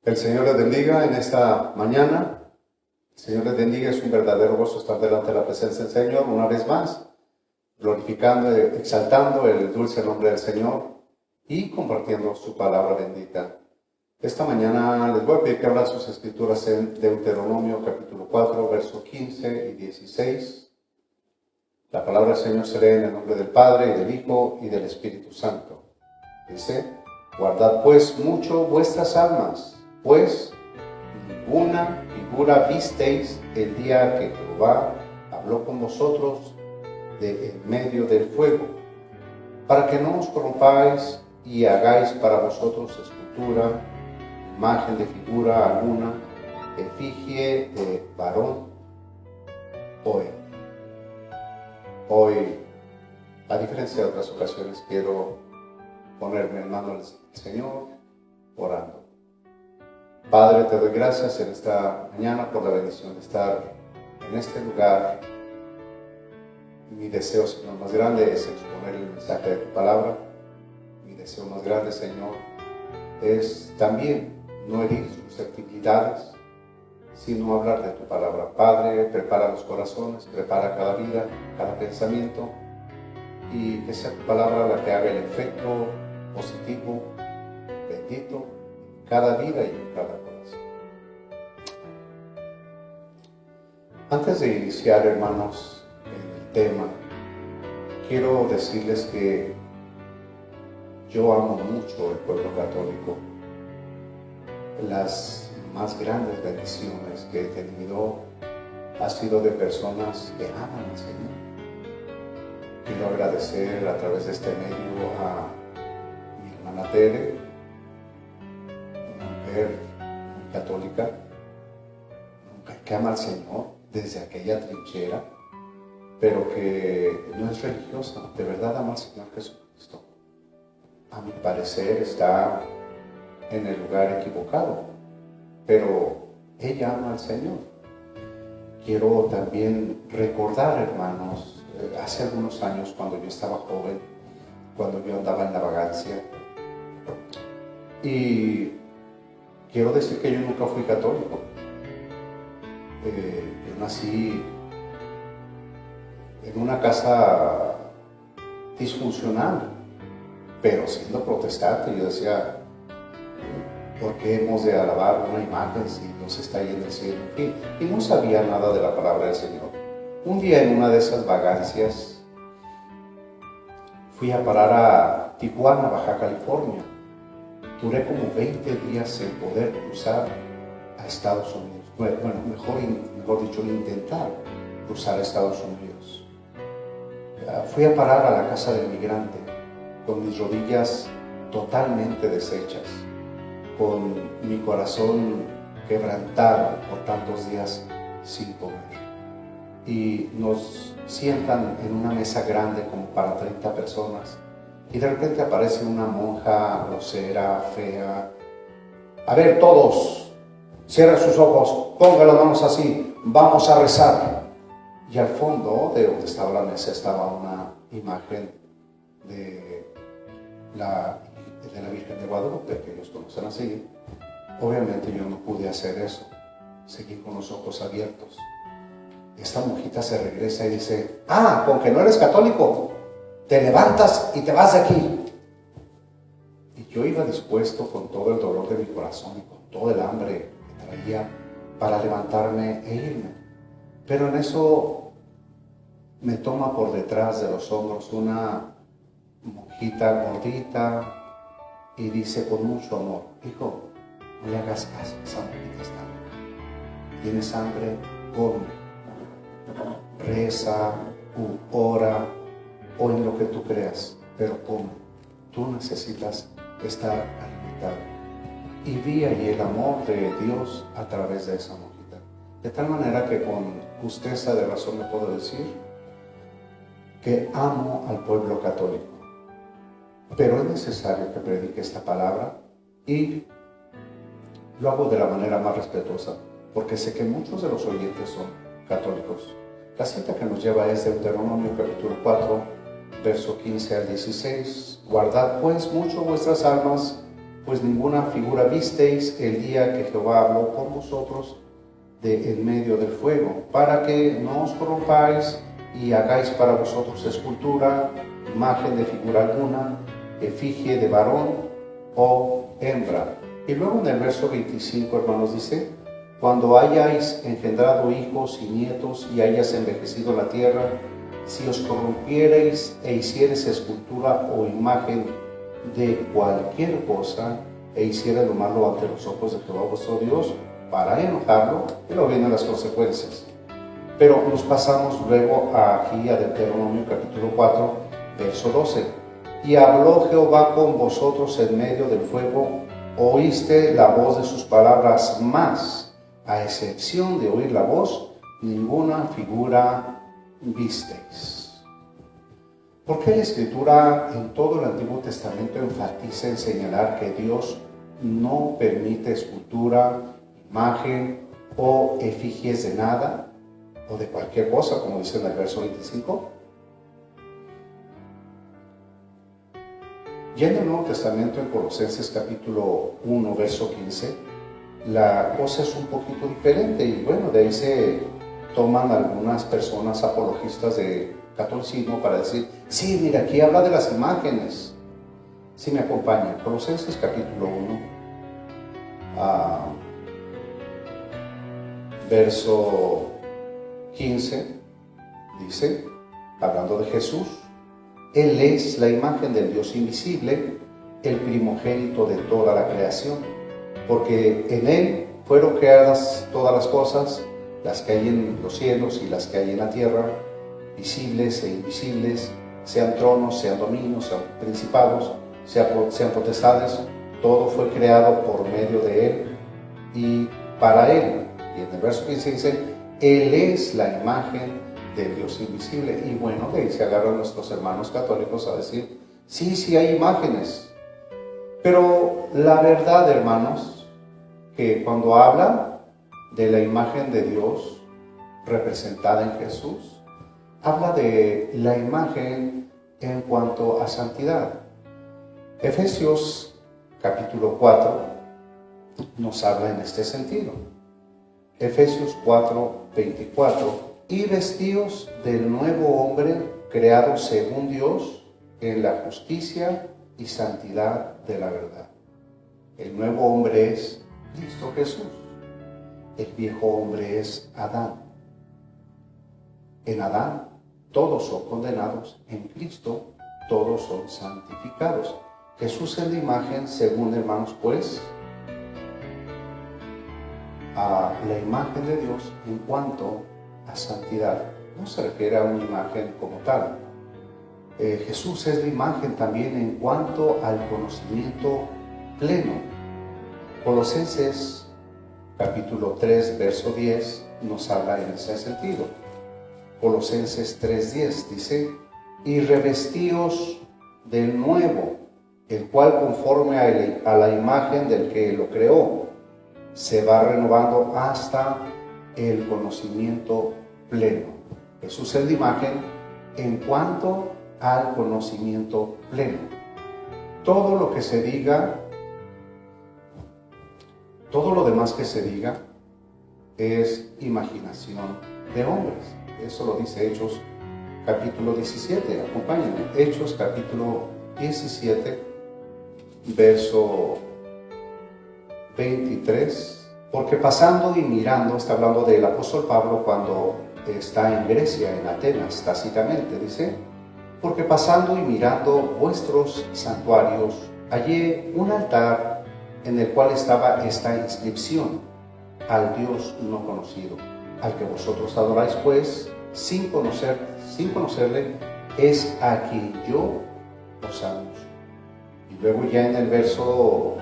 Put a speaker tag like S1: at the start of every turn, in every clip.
S1: El Señor les bendiga en esta mañana. El Señor les bendiga. Es un verdadero gozo estar delante de la presencia del Señor una vez más, glorificando, exaltando el dulce nombre del Señor y compartiendo su palabra bendita. Esta mañana les voy a pedir que abran sus escrituras en Deuteronomio capítulo 4, versos 15 y 16. La palabra del Señor se lee en el nombre del Padre, y del Hijo, y del Espíritu Santo. Dice: guardad pues mucho vuestras almas, pues ninguna figura visteis el día que Jehová habló con vosotros de en medio del fuego, para que no os corrompáis y hagáis para vosotros escultura, imagen de figura alguna, efigie de varón o hembra. Hoy, a diferencia de otras ocasiones, quiero ponerme en manos del Señor orando. Padre, te doy gracias en esta mañana por la bendición de estar en este lugar. Mi deseo, Señor, más grande es exponer el mensaje de tu palabra. Mi deseo más grande, Señor, es también no herir susceptibilidades, sino hablar de tu palabra. Padre, prepara los corazones, prepara cada vida, cada pensamiento, y que sea tu palabra la que haga el efecto positivo, bendito, en cada vida y en cada corazón. Antes de iniciar, hermanos, el tema, quiero decirles que yo amo mucho el pueblo católico. Las más grandes bendiciones que he tenido ha sido de personas que aman al Señor. Quiero agradecer a través de este medio a mi hermana Tere, una mujer muy católica, que ama al Señor desde aquella trinchera, pero que no es religiosa, de verdad ama al Señor Jesucristo. A mi parecer está en el lugar equivocado, pero ella ama al Señor. Quiero también recordar, hermanos, hace algunos años, cuando yo estaba joven, cuando yo andaba en la vagancia, y quiero decir que yo nunca fui católico. Yo nací en una casa disfuncional, pero siendo protestante. Yo decía, ¿por qué hemos de alabar una imagen si Dios está ahí en el cielo? Y no sabía nada de la palabra del Señor. Un día, en una de esas vagancias, fui a parar a Tijuana, Baja California. Duré como 20 días en poder cruzar a Estados Unidos. Bueno, mejor dicho, intentar cruzar a Estados Unidos. Fui a parar a la casa del migrante, con mis rodillas totalmente deshechas, con mi corazón quebrantado por tantos días sin comer. Y nos sientan en una mesa grande como para 30 personas, y de repente aparece una monja grosera, fea. A ver, todos, cierren sus ojos, pongan las manos así, vamos a rezar. Y al fondo de donde estaba la mesa estaba una imagen de la Virgen de Guadalupe, que ellos conocen así. Obviamente yo no pude hacer eso, seguí con los ojos abiertos. Esta monjita se regresa y dice: con que no eres católico, te levantas y te vas de aquí. Y yo iba dispuesto, con todo el dolor de mi corazón y con todo el hambre que traía, para levantarme e irme. Pero en eso me toma por detrás de los hombros una monjita gordita y dice con mucho amor: hijo, no le hagas caso, esa monjita está loca. ¿Tienes hambre? Come. Reza, ora, o en lo que tú creas, pero come. Tú necesitas estar alimentado. Y vi allí el amor de Dios a través de esa monjita. De tal manera que con justeza de razón me puedo decir que amo al pueblo católico. Pero es necesario que predique esta palabra, y lo hago de la manera más respetuosa, porque sé que muchos de los oyentes son católicos. La cita que nos lleva es Deuteronomio capítulo 4, verso 15 al 16. Guardad pues mucho vuestras almas, pues ninguna figura visteis el día que Jehová habló con vosotros de en medio del fuego, para que no os corrompáis y hagáis para vosotros escultura, imagen de figura alguna, efigie de varón o hembra. Y luego en el verso 25, hermanos, dice: cuando hayáis engendrado hijos y nietos y hayáis envejecido la tierra, si os corrompiereis e hiciereis escultura o imagen de cualquier cosa, e hiciereis lo malo ante los ojos de Jehová vuestro Dios, para enojarlo, y luego vienen las consecuencias. Pero nos pasamos luego aquí a Deuteronomio capítulo 4, verso 12. Y habló Jehová con vosotros en medio del fuego, oíste la voz de sus palabras, mas, a excepción de oír la voz, ninguna figura visteis. ¿Por qué la Escritura en todo el Antiguo Testamento enfatiza en señalar que Dios no permite escultura, imagen o efigies de nada o de cualquier cosa, como dice en el verso 25? Ya en el Nuevo Testamento, en Colosenses capítulo 1, verso 15, la cosa es un poquito diferente, y bueno, de ahí se toman algunas personas apologistas de catolicismo para decir: sí, mira, aquí habla de las imágenes. Si me acompañan, Colosenses capítulo 1, verso 15, dice, hablando de Jesús: Él es la imagen del Dios invisible, el primogénito de toda la creación, porque en Él fueron creadas todas las cosas, las que hay en los cielos y las que hay en la tierra, visibles e invisibles, sean tronos, sean dominios, sean principados, sean potestades. Todo fue creado por medio de Él y para Él. Y en el verso 15 dice: Él es la imagen del Dios invisible. Y bueno, de ahí se agarran nuestros hermanos católicos a decir: sí hay imágenes. Pero la verdad, hermanos, que cuando habla de la imagen de Dios representada en Jesús, habla de la imagen en cuanto a santidad. Efesios capítulo 4 nos habla en este sentido. Efesios 4, 24: y vestíos del nuevo hombre, creado según Dios, en la justicia y santidad de la verdad. El nuevo hombre es Cristo Jesús. El viejo hombre es Adán. En Adán todos son condenados, en Cristo todos son santificados. Jesús es la imagen, según, hermanos, pues, a la imagen de Dios en cuanto a santidad. No se refiere a una imagen como tal. Jesús es la imagen también en cuanto al conocimiento pleno. Colosenses capítulo 3, verso 10 nos habla en ese sentido. Colosenses 3:10 dice: y revestíos del nuevo, el cual conforme a la imagen del que lo creó, se va renovando hasta el conocimiento pleno. Jesús es la imagen en cuanto al conocimiento pleno. Todo lo que se diga, todo lo demás que se diga, es imaginación de hombres. Eso lo dice Hechos capítulo 17. Acompáñenme. Hechos capítulo 17, verso 23. Porque pasando y mirando, está hablando del apóstol Pablo cuando está en Grecia, en Atenas, tácitamente, dice: porque pasando y mirando vuestros santuarios, hallé un altar en el cual estaba esta inscripción: al Dios no conocido, al que vosotros adoráis, pues, sin conocerle, es a quien yo os anuncio. Y luego ya en el verso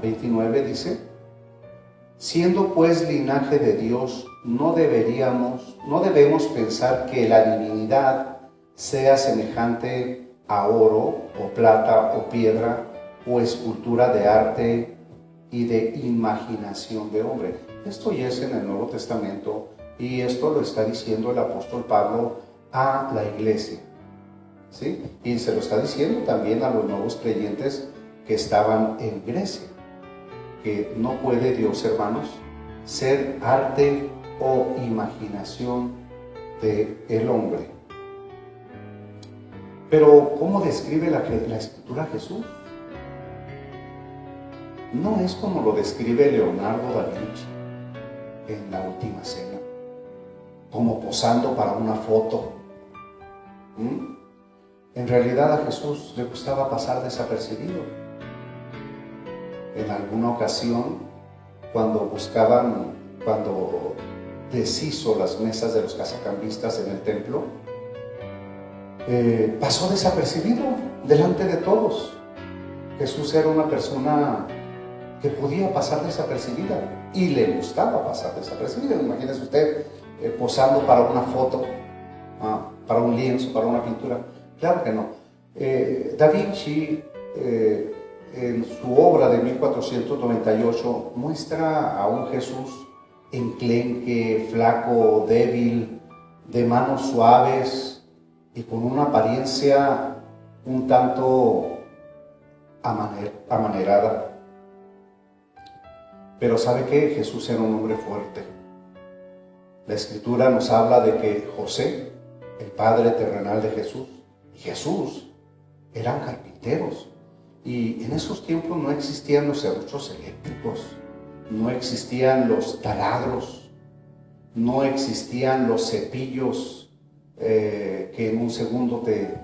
S1: 29 dice: siendo pues linaje de Dios, no debemos pensar que la divinidad sea semejante a oro o plata o piedra o escultura de arte y de imaginación de hombre. Esto ya es en el Nuevo Testamento, y esto lo está diciendo el apóstol Pablo a la iglesia, ¿sí? Y se lo está diciendo también a los nuevos creyentes que estaban en Grecia. que no puede Dios, hermanos, ser arte o imaginación del hombre. Pero, ¿cómo describe la Escritura a Jesús? No es como lo describe Leonardo da Vinci en La Última Cena, como posando para una foto. En realidad a Jesús le gustaba pasar desapercibido. En alguna ocasión, cuando deshizo las mesas de los casacambistas en el templo, pasó desapercibido delante de todos. Jesús era una persona que podía pasar desapercibida y le gustaba pasar desapercibida. Imagínese usted posando para una foto, para un lienzo, para una pintura. Claro que no. Da Vinci, en su obra de 1498, muestra a un Jesús enclenque, flaco, débil, de manos suaves y con una apariencia un tanto amanerada. Pero ¿sabe qué? Jesús era un hombre fuerte. La Escritura nos habla de que José, el padre terrenal de Jesús, y Jesús eran carpinteros. Y en esos tiempos no existían los serruchos eléctricos, no existían los taladros, no existían los cepillos que en un segundo te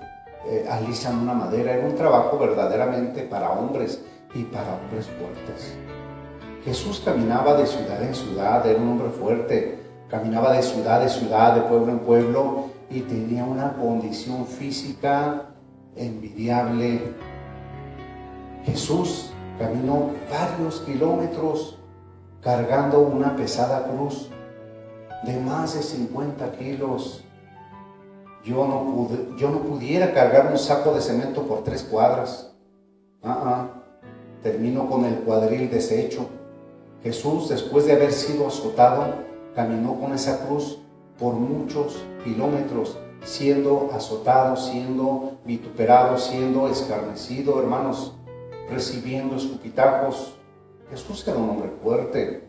S1: alisan una madera. Era un trabajo verdaderamente para hombres y para hombres fuertes. Jesús caminaba de ciudad en ciudad, era un hombre fuerte, caminaba de ciudad, de pueblo en pueblo, y tenía una condición física envidiable. Jesús caminó varios kilómetros cargando una pesada cruz de más de 50 kilos. Yo no pudiera cargar un saco de cemento por 3 cuadras. Termino con el cuadril deshecho. Jesús, después de haber sido azotado, caminó con esa cruz por muchos kilómetros, siendo azotado, siendo vituperado, siendo escarnecido, hermanos, recibiendo escupitajos. Jesús era un hombre fuerte.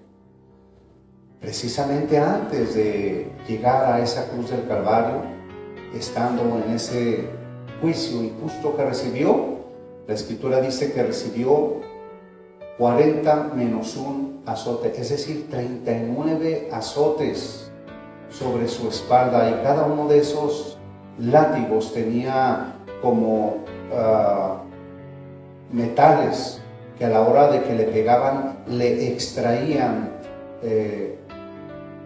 S1: Precisamente antes de llegar a esa cruz del Calvario, estando en ese juicio injusto que recibió, la Escritura dice que recibió 40 menos un azote, es decir, 39 azotes sobre su espalda, y cada uno de esos látigos tenía como metales que a la hora de que le pegaban le extraían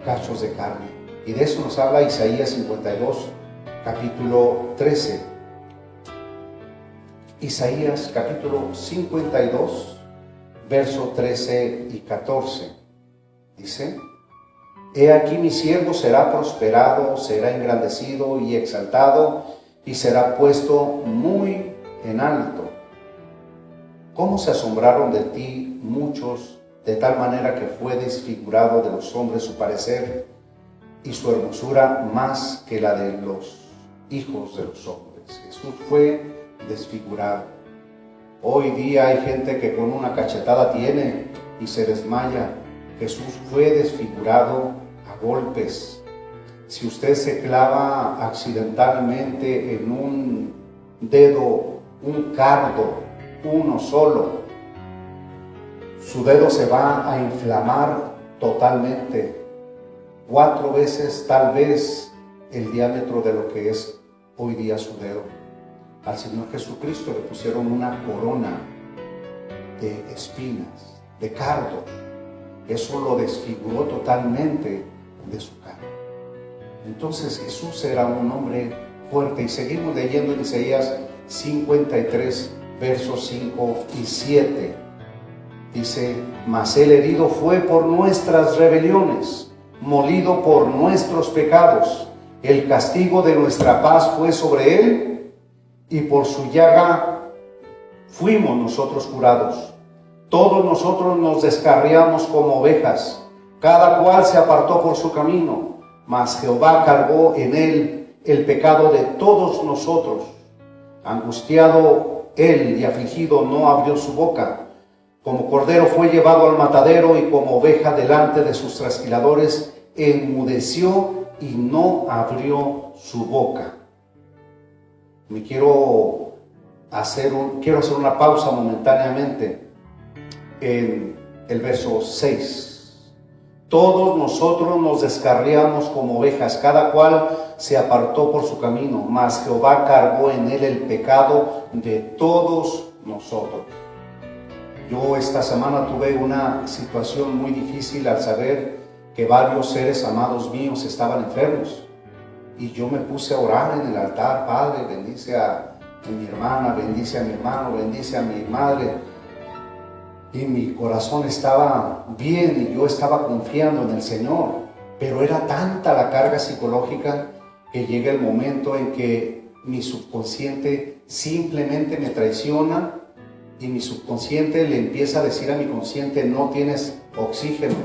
S1: cachos de carne. Y de eso nos habla Isaías 52, capítulo 13. Isaías capítulo 52, verso 13 y 14. Dice: He aquí mi siervo será prosperado, será engrandecido y exaltado, y será puesto muy en alto. ¿Cómo se asombraron de ti muchos, de tal manera que fue desfigurado de los hombres su parecer, y su hermosura más que la de los hijos de los hombres? Jesús fue desfigurado. Hoy día hay gente que con una cachetada tiene y se desmaya. Jesús fue desfigurado a golpes. Si usted se clava accidentalmente en un dedo, un cardo, uno solo, su dedo se va a inflamar totalmente, 4 veces tal vez el diámetro de lo que es hoy día su dedo. Al Señor Jesucristo le pusieron una corona de espinas, de cardos. Eso lo desfiguró totalmente de su cara. Entonces Jesús era un hombre fuerte. Y seguimos leyendo en Isaías 53, versos 5 y 7. Dice: Mas el herido fue por nuestras rebeliones, molido por nuestros pecados. El castigo de nuestra paz fue sobre él, y por su llaga fuimos nosotros curados. Todos nosotros nos descarriamos como ovejas, cada cual se apartó por su camino, mas Jehová cargó en él el pecado de todos nosotros. Angustiado él y afligido no abrió su boca. Como cordero fue llevado al matadero y como oveja delante de sus trasquiladores, enmudeció y no abrió su boca. Quiero hacer una pausa momentáneamente en el verso 6. Todos nosotros nos descarriamos como ovejas, cada cual se apartó por su camino, mas Jehová cargó en él el pecado de todos nosotros. Yo esta semana tuve una situación muy difícil al saber que varios seres amados míos estaban enfermos. Y yo me puse a orar en el altar: Padre, bendice a mi hermana, bendice a mi hermano, bendice a mi madre. Y mi corazón estaba bien y yo estaba confiando en el Señor. Pero era tanta la carga psicológica que llega el momento en que mi subconsciente simplemente me traiciona y mi subconsciente le empieza a decir a mi consciente: no tienes oxígeno.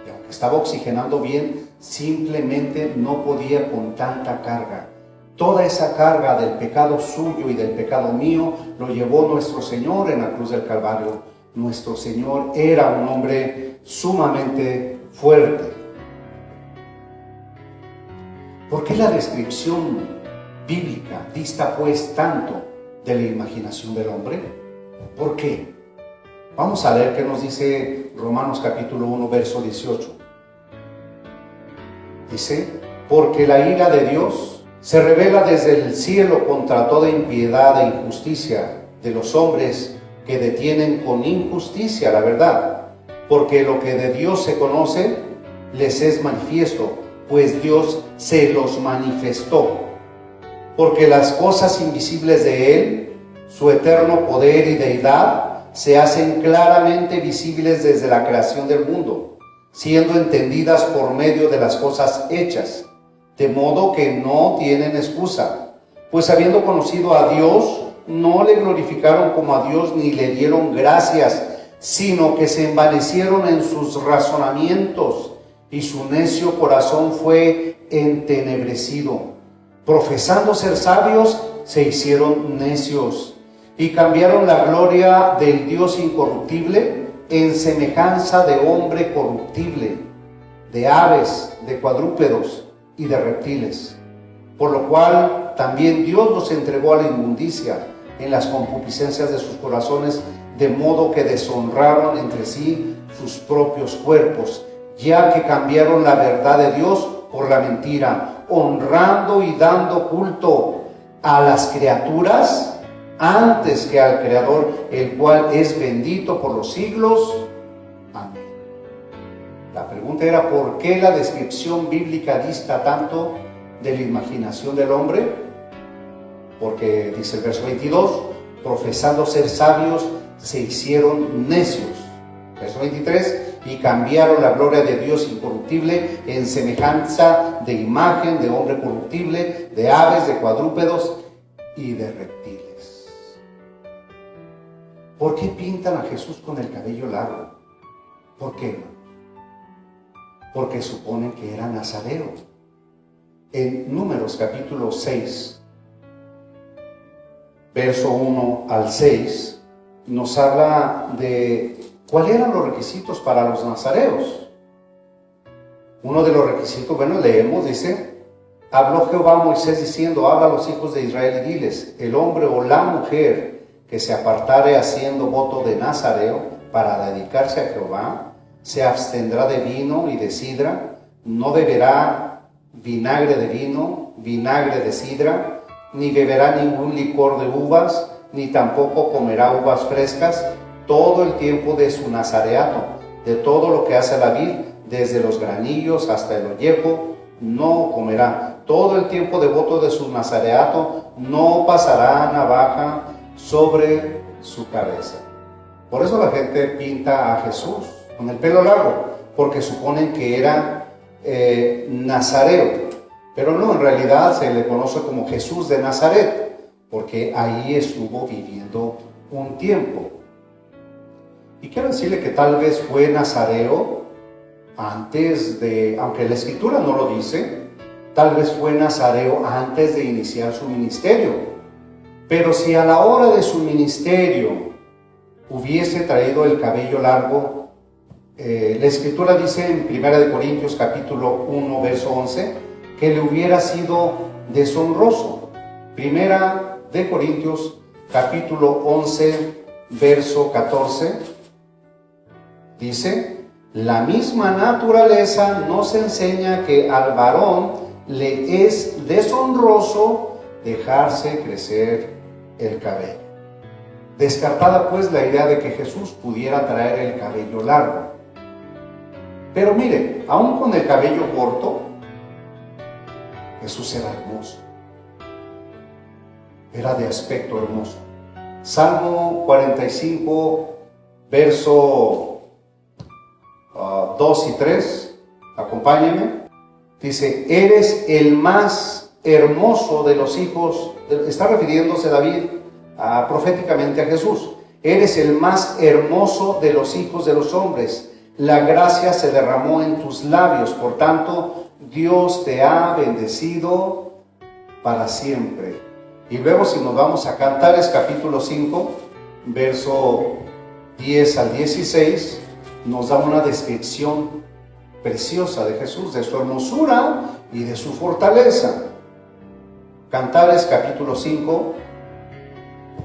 S1: Y aunque estaba oxigenando bien, simplemente no podía con tanta carga. Toda esa carga del pecado suyo y del pecado mío lo llevó nuestro Señor en la cruz del Calvario. Nuestro Señor era un hombre sumamente fuerte. ¿Por qué la descripción bíblica dista pues tanto de la imaginación del hombre? ¿Por qué? Vamos a leer qué nos dice Romanos capítulo 1, verso 18. Dice: porque la ira de Dios se revela desde el cielo contra toda impiedad e injusticia de los hombres que detienen con injusticia la verdad, porque lo que de Dios se conoce les es manifiesto, pues Dios se los manifestó. Porque las cosas invisibles de Él, su eterno poder y deidad, se hacen claramente visibles desde la creación del mundo, siendo entendidas por medio de las cosas hechas, de modo que no tienen excusa, pues habiendo conocido a Dios, no le glorificaron como a Dios ni le dieron gracias, sino que se envanecieron en sus razonamientos y su necio corazón fue entenebrecido. Profesando ser sabios, se hicieron necios y cambiaron la gloria del Dios incorruptible en semejanza de hombre corruptible, de aves, de cuadrúpedos y de reptiles. Por lo cual también Dios los entregó a la inmundicia en las concupiscencias de sus corazones, de modo que deshonraron entre sí sus propios cuerpos, ya que cambiaron la verdad de Dios por la mentira, honrando y dando culto a las criaturas antes que al Creador, el cual es bendito por los siglos. Amén. La pregunta era: ¿por qué la descripción bíblica dista tanto de la imaginación del hombre? Porque dice el verso 22, profesando ser sabios, se hicieron necios. Verso 23, y cambiaron la gloria de Dios incorruptible en semejanza de imagen de hombre corruptible, de aves, de cuadrúpedos y de reptiles. ¿Por qué pintan a Jesús con el cabello largo? ¿Por qué? Porque suponen que era nazareo. En Números capítulo 6, verso 1 al 6, nos habla de cuáles eran los requisitos para los nazareos. Uno de los requisitos, leemos, dice: habló Jehová a Moisés diciendo: habla a los hijos de Israel y diles: el hombre o la mujer que se apartare haciendo voto de nazareo para dedicarse a Jehová, se abstendrá de vino y de sidra, no beberá vinagre de vino, vinagre de sidra, ni beberá ningún licor de uvas, ni tampoco comerá uvas frescas, todo el tiempo de su nazareato. De todo lo que hace la vid, desde los granillos hasta el ollejo, no comerá. Todo el tiempo de voto de su nazareato, no pasará navaja sobre su cabeza. Por eso la gente pinta a Jesús con el pelo largo, porque suponen que era nazareo. Pero no, en realidad se le conoce como Jesús de Nazaret, porque ahí estuvo viviendo un tiempo. Y quiero decirle que tal vez fue nazareo antes de, aunque la Escritura no lo dice, tal vez fue nazareo antes de iniciar su ministerio. Pero si a la hora de su ministerio hubiese traído el cabello largo. La escritura dice en 1 Corintios capítulo 1 verso 11 que le hubiera sido deshonroso. 1 Corintios capítulo 11 verso 14 dice: la misma naturaleza nos enseña que al varón le es deshonroso dejarse crecer el cabello. Descartada pues la idea de que Jesús pudiera traer el cabello largo. Pero mire, aún con el cabello corto, Jesús era hermoso. Era de aspecto hermoso. Salmo 45, verso 2 y 3, acompáñenme. Dice: eres el más hermoso de los hijos. Está refiriéndose David proféticamente a Jesús. Eres el más hermoso de los hijos de los hombres. La gracia se derramó en tus labios. Por tanto, Dios te ha bendecido para siempre. Y luego, si nos vamos a Cantares capítulo 5, verso 10 al 16, nos da una descripción preciosa de Jesús, de su hermosura y de su fortaleza. Cantares capítulo 5,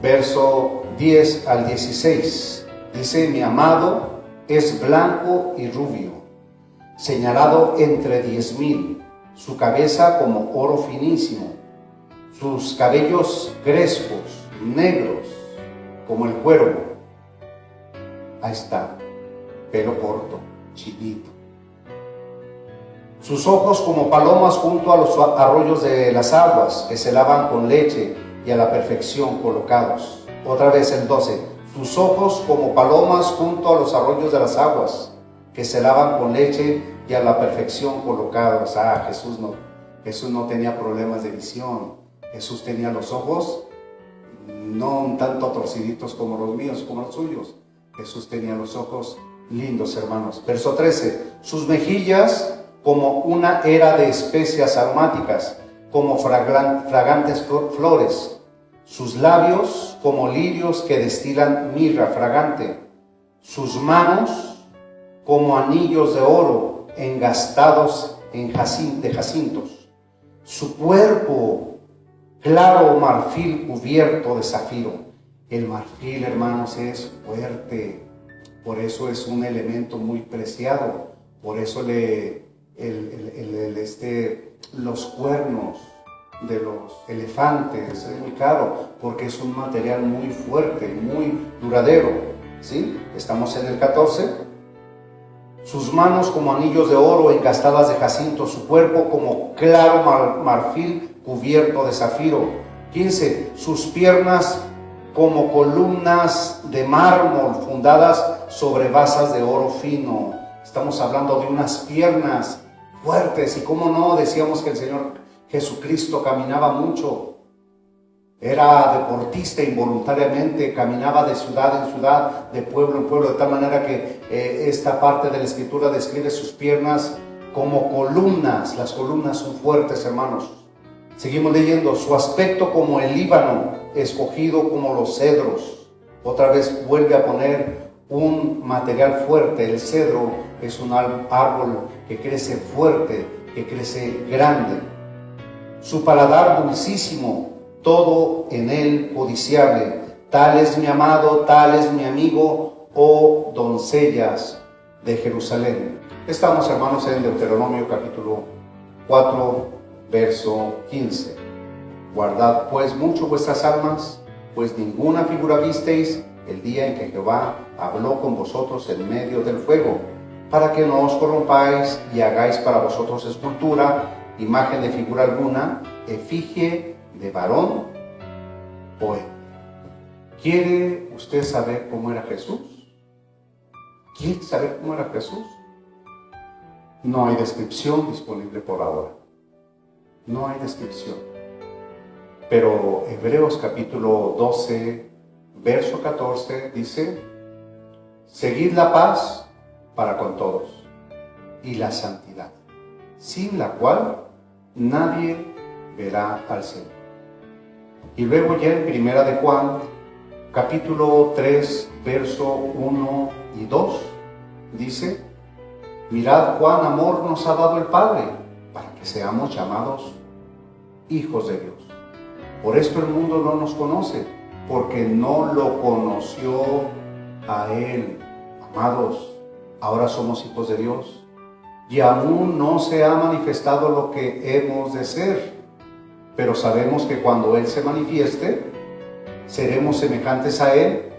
S1: verso 10 al 16, dice: mi amado es blanco y rubio, señalado entre 10,000, su cabeza como oro finísimo, sus cabellos crespos, negros, como el cuervo. Ahí está, pelo corto, chinito. Sus ojos como palomas junto a los arroyos de las aguas, que se lavan con leche y a la perfección colocados. Otra vez el 12. Sus ojos como palomas junto a los arroyos de las aguas, que se lavan con leche y a la perfección colocados. Jesús no tenía problemas de visión. Jesús tenía los ojos no un tanto torciditos como los míos, como los suyos. Jesús tenía los ojos lindos, hermanos. Verso 13. Sus mejillas como una era de especias aromáticas, como fragantes flores. Sus labios como lirios que destilan mirra fragante. Sus manos como anillos de oro engastados de jacintos. Su cuerpo claro marfil cubierto de zafiro. El marfil, hermanos, es fuerte, por eso es un elemento muy preciado. Por eso los cuernos de los elefantes es muy caro, porque es un material muy fuerte, muy duradero. ¿Sí? Estamos en el 14. Sus manos como anillos de oro engastadas de jacinto, su cuerpo como claro marfil cubierto de zafiro. 15. Sus piernas como columnas de mármol fundadas sobre basas de oro fino. Estamos hablando de unas piernas fuertes. Y cómo no, decíamos que el Señor Jesucristo caminaba mucho. Era deportista involuntariamente, caminaba de ciudad en ciudad, de pueblo en pueblo, de tal manera que esta parte de la Escritura describe sus piernas como columnas. Las columnas son fuertes, hermanos. Seguimos leyendo: su aspecto como el Líbano, escogido como los cedros. Otra vez vuelve a poner un material fuerte. El cedro es un árbol que crece fuerte, que crece grande. Su paladar dulcísimo, todo en él codiciable. Tal es mi amado, tal es mi amigo, oh doncellas de Jerusalén. Estamos, hermanos, en Deuteronomio capítulo 4, verso 15. Guardad pues mucho vuestras almas, pues ninguna figura visteis el día en que Jehová habló con vosotros en medio del fuego, para que no os corrompáis y hagáis para vosotros escultura, imagen de figura alguna, efigie de varón o hembra. ¿Quiere usted saber cómo era Jesús? ¿Quiere saber cómo era Jesús? No hay descripción disponible por ahora. No hay descripción. Pero Hebreos capítulo 12, verso 14 dice: seguid la paz para con todos y la santidad, sin la cual nadie verá al Señor. Y luego ya en 1 de Juan, capítulo 3, verso 1 y 2, dice: mirad cuán amor nos ha dado el Padre, para que seamos llamados hijos de Dios. Por esto el mundo no nos conoce, porque no lo conoció a Él. Amados, ahora somos hijos de Dios, y aún no se ha manifestado lo que hemos de ser, pero sabemos que cuando Él se manifieste, seremos semejantes a Él,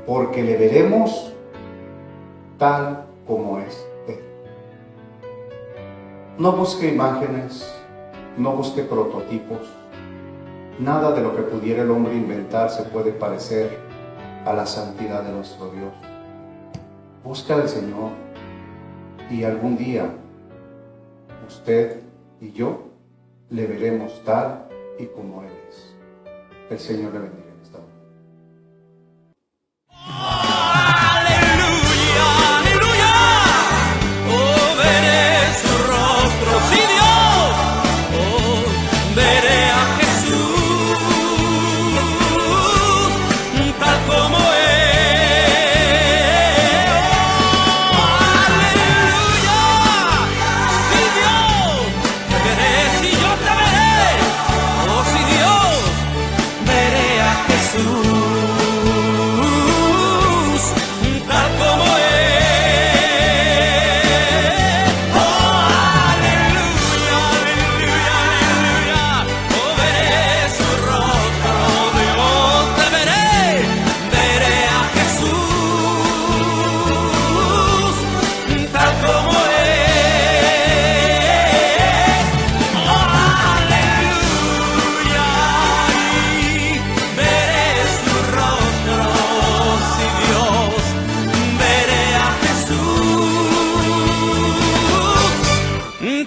S1: porque le veremos tal como es Él. No busque imágenes, no busque prototipos. Nada de lo que pudiera el hombre inventar se puede parecer a la santidad de nuestro Dios. Busca al Señor y algún día usted y yo le veremos tal y como Él es. El Señor le bendiga en esta hora.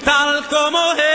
S2: Tal como es.